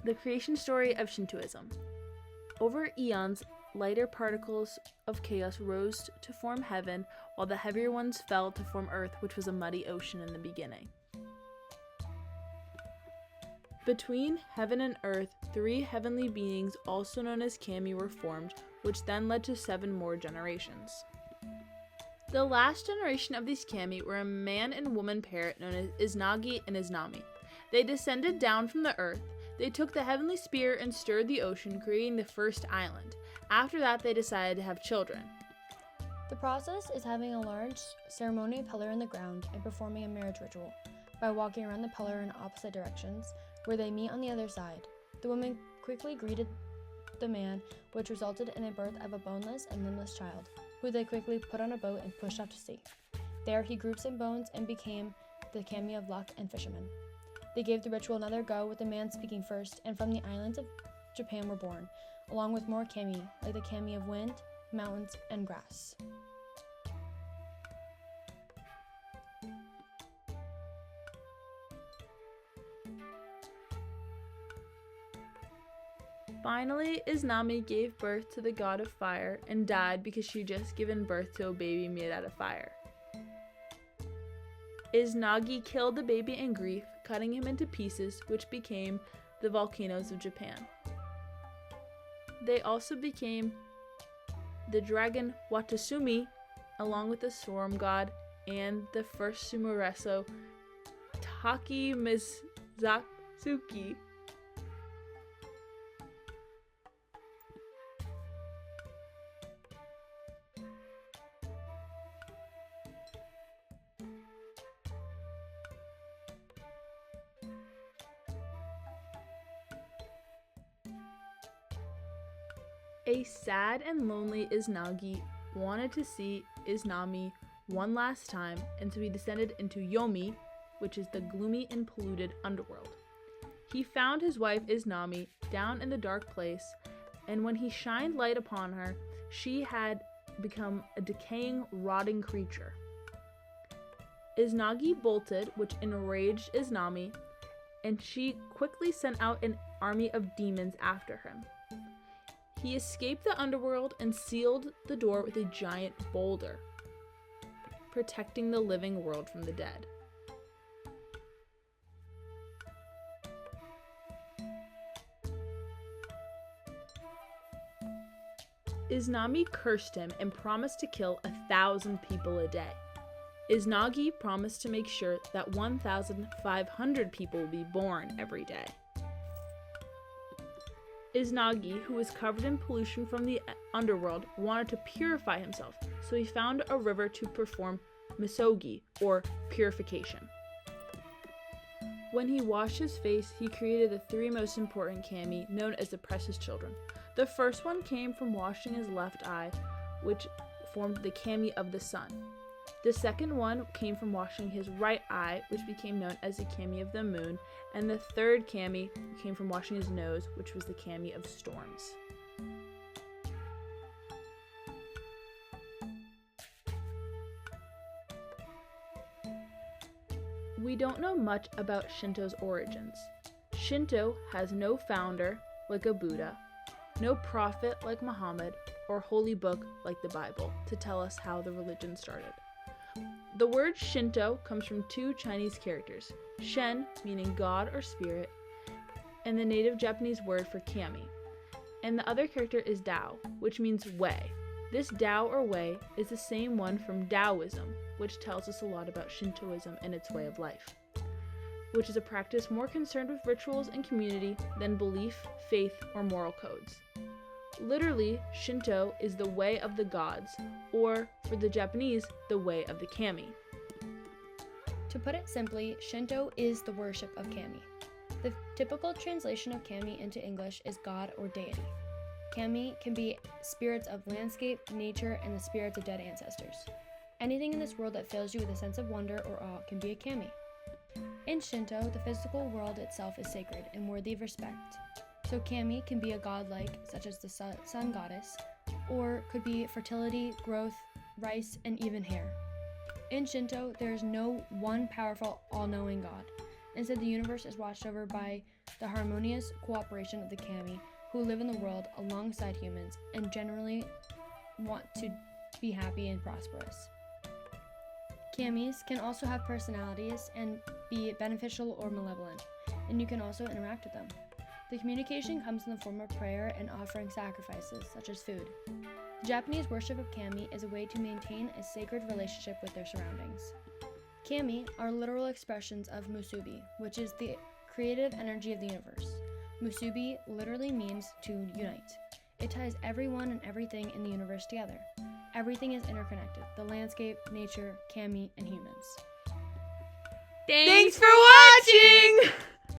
The creation story of Shintoism. Over eons, lighter particles of chaos rose to form heaven, while the heavier ones fell to form earth, which was a muddy ocean in the beginning. Between heaven and earth, 3 heavenly beings, also known as kami, were formed, which then led to 7 more generations. The last generation of these kami were a man and woman pair known as Izanagi and Izanami. They descended down from the earth. They took the heavenly spear and stirred the ocean, creating the first island. After that, they decided to have children. The process is having a large ceremonial pillar in the ground and performing a marriage ritual by walking around the pillar in opposite directions, where they meet on the other side. The woman quickly greeted the man, which resulted in a birth of a boneless and limbless child, who they quickly put on a boat and pushed out to sea. There he grew some bones and became the kami of luck and fisherman. They gave the ritual another go, with the man speaking first, and from the islands of Japan were born, along with more kami, like the kami of wind, mountains, and grass. Finally, Izanami gave birth to the god of fire and died because she had just given birth to a baby made out of fire. Izanagi killed the baby in grief, cutting him into pieces, which became the volcanoes of Japan. They also became the dragon Watasumi, along with the storm god, and the first sumoreso, Taki Mizatsuki. A sad and lonely Izanagi wanted to see Izanami one last time, and so he descended into Yomi, which is the gloomy and polluted underworld. He found his wife Izanami down in the dark place, and when he shined light upon her, she had become a decaying, rotting creature. Izanagi bolted, which enraged Izanami, and she quickly sent out an army of demons after him. He escaped the underworld and sealed the door with a giant boulder, protecting the living world from the dead. Izanami cursed him and promised to kill 1,000 people a day. Izanagi promised to make sure that 1,500 people will be born every day. Izanagi, who was covered in pollution from the underworld, wanted to purify himself, so he found a river to perform misogi, or purification. When he washed his face, he created the 3 most important kami, known as the precious children. The first one came from washing his left eye, which formed the kami of the sun. The second one came from washing his right eye, which became known as the kami of the moon, and the third kami came from washing his nose, which was the kami of storms. We don't know much about Shinto's origins. Shinto has no founder, like a Buddha, no prophet like Muhammad, or holy book like the Bible to tell us how the religion started. The word Shinto comes from 2 Chinese characters, Shen, meaning God or spirit, and the native Japanese word for kami. And the other character is Dao, which means way. This Dao or way is the same one from Taoism, which tells us a lot about Shintoism and its way of life, which is a practice more concerned with rituals and community than belief, faith, or moral codes. Literally, Shinto is the way of the gods, or, for the Japanese, the way of the kami. To put it simply, Shinto is the worship of kami. The typical translation of kami into English is God or deity. Kami can be spirits of landscape, nature, and the spirits of dead ancestors. Anything in this world that fills you with a sense of wonder or awe can be a kami. In Shinto, the physical world itself is sacred and worthy of respect. So kami can be a godlike, such as the sun goddess, or could be fertility, growth, rice, and even hair. In Shinto, there is no one powerful, all-knowing God. Instead, the universe is watched over by the harmonious cooperation of the kami, who live in the world alongside humans and generally want to be happy and prosperous. Kamis can also have personalities and be beneficial or malevolent, and you can also interact with them. The communication comes in the form of prayer and offering sacrifices, such as food. The Japanese worship of kami is a way to maintain a sacred relationship with their surroundings. Kami are literal expressions of musubi, which is the creative energy of the universe. Musubi literally means to unite. It ties everyone and everything in the universe together. Everything is interconnected: the landscape, nature, kami, and humans. Thanks for watching!